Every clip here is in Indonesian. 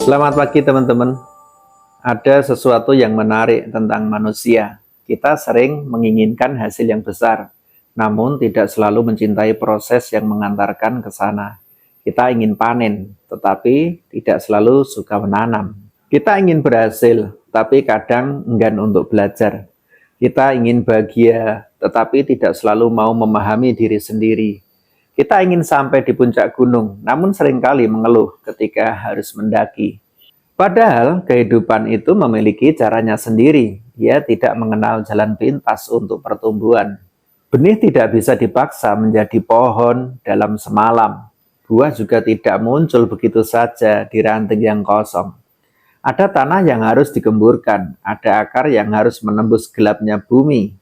Selamat pagi teman-teman. Ada sesuatu yang menarik tentang manusia. Kita sering menginginkan hasil yang besar, namun tidak selalu mencintai proses yang mengantarkan ke sana. Kita ingin panen, tetapi tidak selalu suka menanam. Kita ingin berhasil, tapi kadang enggan untuk belajar. Kita ingin bahagia, tetapi tidak selalu mau memahami diri sendiri. Kita ingin sampai di puncak gunung, namun seringkali mengeluh ketika harus mendaki. Padahal kehidupan itu memiliki caranya sendiri. Ia tidak mengenal jalan pintas untuk pertumbuhan. Benih tidak bisa dipaksa menjadi pohon dalam semalam. Buah juga tidak muncul begitu saja di ranting yang kosong. Ada tanah yang harus digemburkan, ada akar yang harus menembus gelapnya bumi.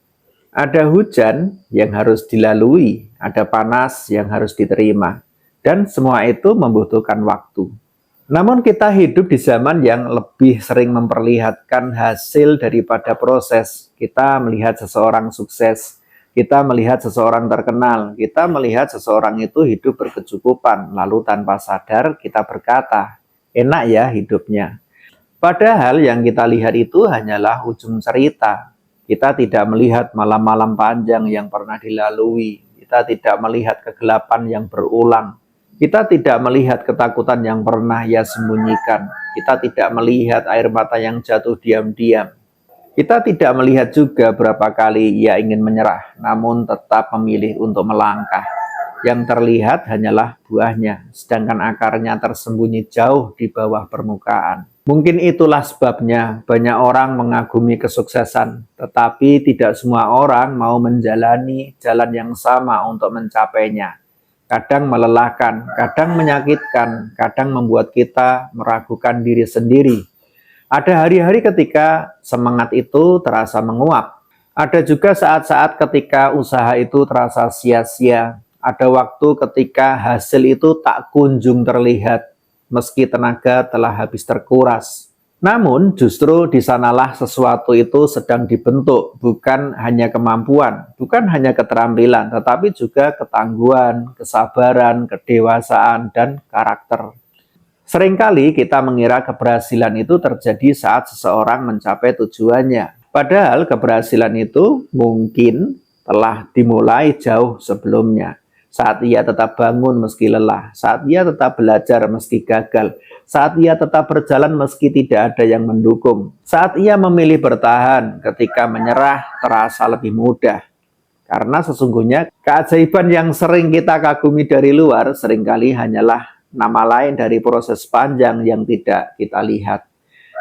Ada hujan yang harus dilalui, ada panas yang harus diterima, dan semua itu membutuhkan waktu. Namun kita hidup di zaman yang lebih sering memperlihatkan hasil daripada proses. Kita melihat seseorang sukses, kita melihat seseorang terkenal, kita melihat seseorang itu hidup berkecukupan, lalu tanpa sadar kita berkata, enak ya hidupnya. Padahal yang kita lihat itu hanyalah ujung cerita. Kita tidak melihat malam-malam panjang yang pernah dilalui. Kita tidak melihat kegelapan yang berulang. Kita tidak melihat ketakutan yang pernah ia sembunyikan. Kita tidak melihat air mata yang jatuh diam-diam. Kita tidak melihat juga berapa kali ia ingin menyerah, namun tetap memilih untuk melangkah. Yang terlihat hanyalah buahnya, sedangkan akarnya tersembunyi jauh di bawah permukaan. Mungkin itulah sebabnya banyak orang mengagumi kesuksesan, tetapi tidak semua orang mau menjalani jalan yang sama untuk mencapainya. Kadang melelahkan, kadang menyakitkan, kadang membuat kita meragukan diri sendiri. Ada hari-hari ketika semangat itu terasa menguap. Ada juga saat-saat ketika usaha itu terasa sia-sia. Ada waktu ketika hasil itu tak kunjung terlihat, meski tenaga telah habis terkuras. Namun justru di sanalah sesuatu itu sedang dibentuk, bukan hanya kemampuan, bukan hanya keterampilan, tetapi juga ketangguhan, kesabaran, kedewasaan, dan karakter. Seringkali kita mengira keberhasilan itu terjadi saat seseorang mencapai tujuannya. Padahal keberhasilan itu mungkin telah dimulai jauh sebelumnya. Saat ia tetap bangun meski lelah, saat ia tetap belajar meski gagal, saat ia tetap berjalan meski tidak ada yang mendukung, saat ia memilih bertahan ketika menyerah terasa lebih mudah. Karena sesungguhnya keajaiban yang sering kita kagumi dari luar seringkali hanyalah nama lain dari proses panjang yang tidak kita lihat.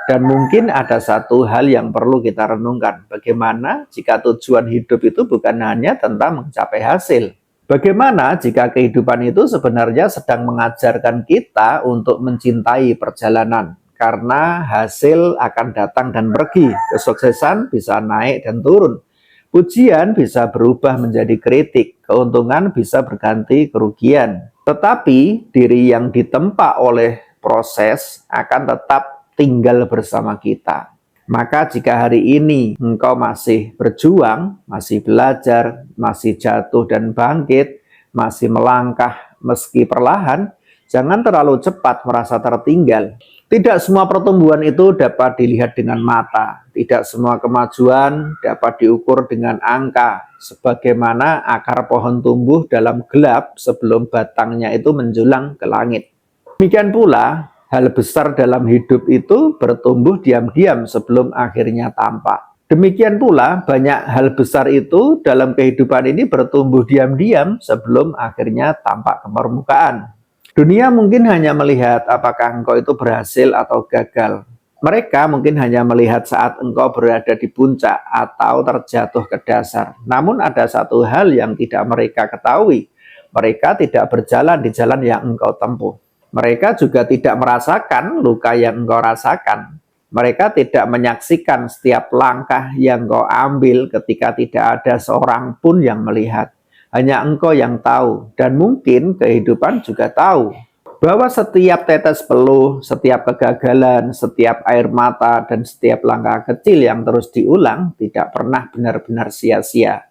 Dan mungkin ada satu hal yang perlu kita renungkan. Bagaimana jika tujuan hidup itu bukan hanya tentang mencapai hasil? Bagaimana jika kehidupan itu sebenarnya sedang mengajarkan kita untuk mencintai perjalanan? Karena hasil akan datang dan pergi, kesuksesan bisa naik dan turun. Pujian bisa berubah menjadi kritik, keuntungan bisa berganti kerugian. Tetapi diri yang ditempa oleh proses akan tetap tinggal bersama kita. Maka jika hari ini engkau masih berjuang, masih belajar, masih jatuh dan bangkit, masih melangkah meski perlahan, jangan terlalu cepat merasa tertinggal. Tidak semua pertumbuhan itu dapat dilihat dengan mata. Tidak semua kemajuan dapat diukur dengan angka. Sebagaimana akar pohon tumbuh dalam gelap sebelum batangnya itu menjulang ke langit. Demikian pula, hal besar dalam hidup itu bertumbuh diam-diam sebelum akhirnya tampak. Demikian pula banyak hal besar itu dalam kehidupan ini bertumbuh diam-diam sebelum akhirnya tampak ke permukaan. Dunia mungkin hanya melihat apakah engkau itu berhasil atau gagal. Mereka mungkin hanya melihat saat engkau berada di puncak atau terjatuh ke dasar. Namun ada satu hal yang tidak mereka ketahui. Mereka tidak berjalan di jalan yang engkau tempuh. Mereka juga tidak merasakan luka yang engkau rasakan. Mereka tidak menyaksikan setiap langkah yang engkau ambil ketika tidak ada seorang pun yang melihat. Hanya engkau yang tahu, dan mungkin kehidupan juga tahu, bahwa setiap tetes peluh, setiap kegagalan, setiap air mata, dan setiap langkah kecil yang terus diulang tidak pernah benar-benar sia-sia.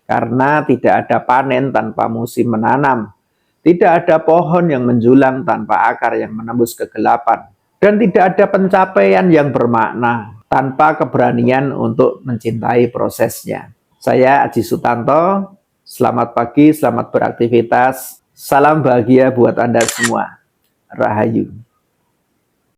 Karena tidak ada panen tanpa musim menanam. Tidak ada pohon yang menjulang tanpa akar yang menembus kegelapan. Dan tidak ada pencapaian yang bermakna tanpa keberanian untuk mencintai prosesnya. Saya Aji Sutanto, selamat pagi, selamat beraktivitas, salam bahagia buat Anda semua. Rahayu.